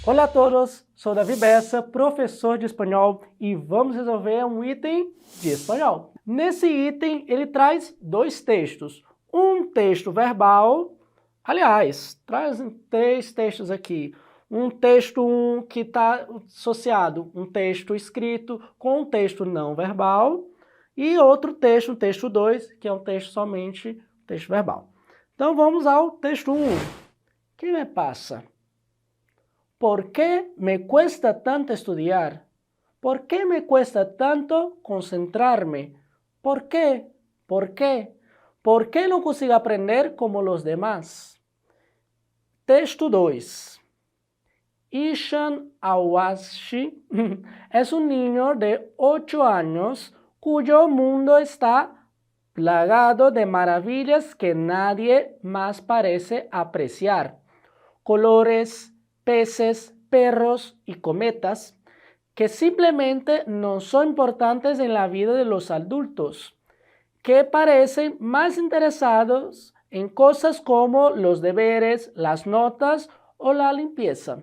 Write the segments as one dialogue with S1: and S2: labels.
S1: Olá a todos, sou Davi Bessa, professor de espanhol e vamos resolver um item de espanhol. Nesse item ele traz dois textos, um texto verbal, aliás, traz três textos aqui. Um texto que está associado, um texto escrito com um texto não verbal e outro texto, um texto 2, que é um texto somente texto verbal. Então vamos ao texto 1. ¿Qué me pasa? ¿Por qué me cuesta tanto estudiar? ¿Por qué me cuesta tanto concentrarme? ¿Por qué? ¿Por qué? ¿Por qué no consigo aprender como los demás? Texto 2. Ishan Awashi es un niño de 8 años cuyo mundo está plagado de maravillas que nadie más parece apreciar. Colores, peces, perros y cometas que simplemente no son importantes en la vida de los adultos, que parecen más interesados en cosas como los deberes, las notas o la limpieza.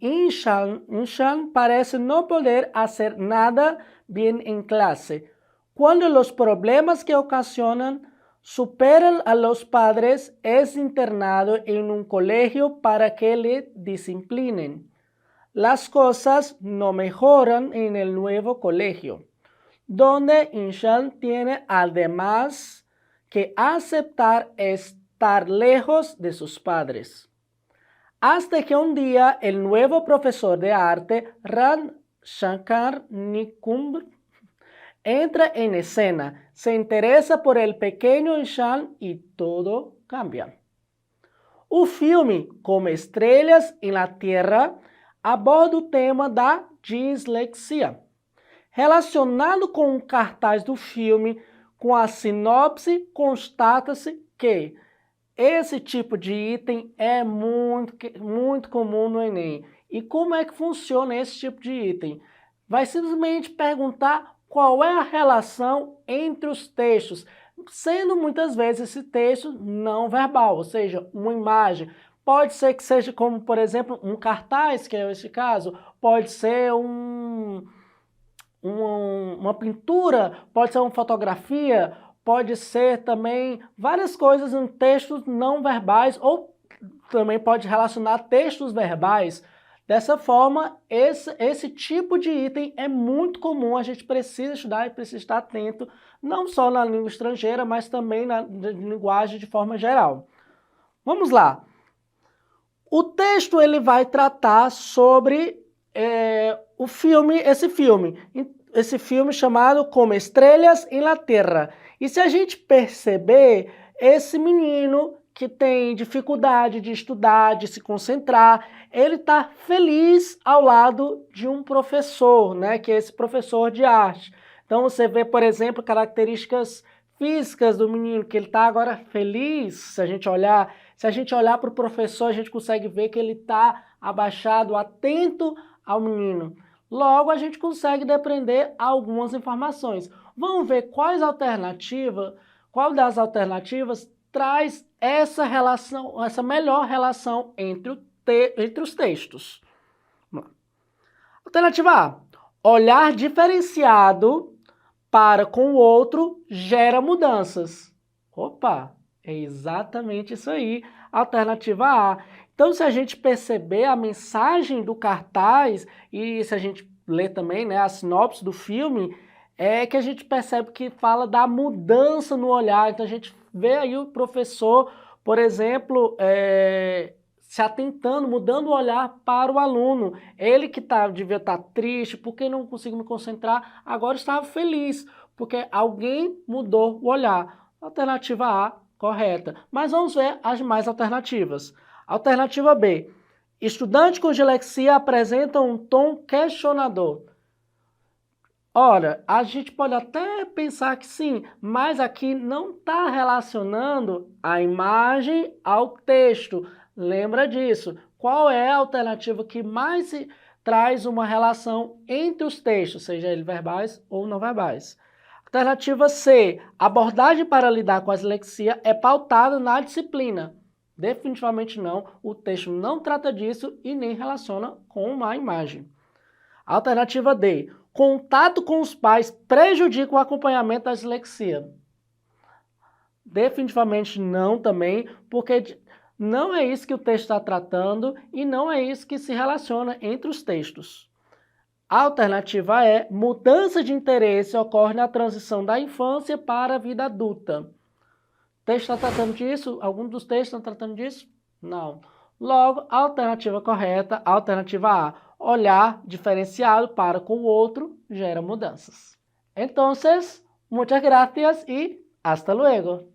S1: Inshan parece no poder hacer nada bien en clase. Cuando los problemas que ocasionan superan a los padres, es internado en un colegio para que le disciplinen. Las cosas no mejoran en el nuevo colegio, donde Inshan tiene además que aceptar estar lejos de sus padres. Hasta que un día el nuevo profesor de arte, Ram Shankar Nikumb, entra en escena, se interessa por el pequeño Inshan e todo cambia. O filme Como Estrelas em la Terra aborda o tema da dislexia. Relacionado com o cartaz do filme, com a sinopse, constata-se que esse tipo de item é muito comum no Enem. E como é que funciona esse tipo de item? Vai simplesmente perguntar qual é a relação entre os textos, sendo muitas vezes esse texto não verbal, ou seja, uma imagem. Pode ser que seja como, por exemplo, um cartaz, que é esse caso, pode ser uma pintura, pode ser uma fotografia, pode ser também várias coisas em textos não verbais ou também pode relacionar textos verbais. Dessa forma, esse tipo de item é muito comum, a gente precisa estudar e precisa estar atento, não só na língua estrangeira, mas também na linguagem de forma geral. Vamos lá. O texto ele vai tratar sobre esse filme chamado Como Estrelas em la Terra. E se a gente perceber, esse menino que tem dificuldade de estudar, de se concentrar, ele está feliz ao lado de um professor, né, que é esse professor de arte. Então você vê, por exemplo, características físicas do menino, que ele está agora feliz. Se a gente olhar para o professor, a gente consegue ver que ele está abaixado, atento ao menino. Logo, a gente consegue depreender algumas informações. Vamos ver qual das alternativas traz essa relação, essa melhor relação entre os textos. Alternativa A. Olhar diferenciado para com o outro gera mudanças. Opa, é exatamente isso aí. Alternativa A. Então, se a gente perceber a mensagem do cartaz e se a gente ler também, né, a sinopse do filme, é que a gente percebe que fala da mudança no olhar. Então, a gente vê aí o professor, por exemplo, se atentando, mudando o olhar para o aluno. Ele que devia estar triste, porque não consigo me concentrar, agora estava feliz, porque alguém mudou o olhar. Alternativa A, correta. Mas vamos ver as mais alternativas. Alternativa B. Estudante com dislexia apresenta um tom questionador. Ora, a gente pode até pensar que sim, mas aqui não está relacionando a imagem ao texto. Lembra disso. Qual é a alternativa que mais traz uma relação entre os textos, seja eles verbais ou não verbais? Alternativa C. A abordagem para lidar com a dislexia é pautada na disciplina. Definitivamente não, o texto não trata disso e nem relaciona com uma imagem. Alternativa D. Contato com os pais prejudica o acompanhamento da dislexia. Definitivamente não também, porque não é isso que o texto está tratando e não é isso que se relaciona entre os textos. A alternativa é mudança de interesse ocorre na transição da infância para a vida adulta. O texto está tratando disso? Algum dos textos estão tratando disso? Não. Logo, a alternativa correta, a alternativa A, olhar diferenciado para com o outro gera mudanças. Então, muchas gracias y hasta luego.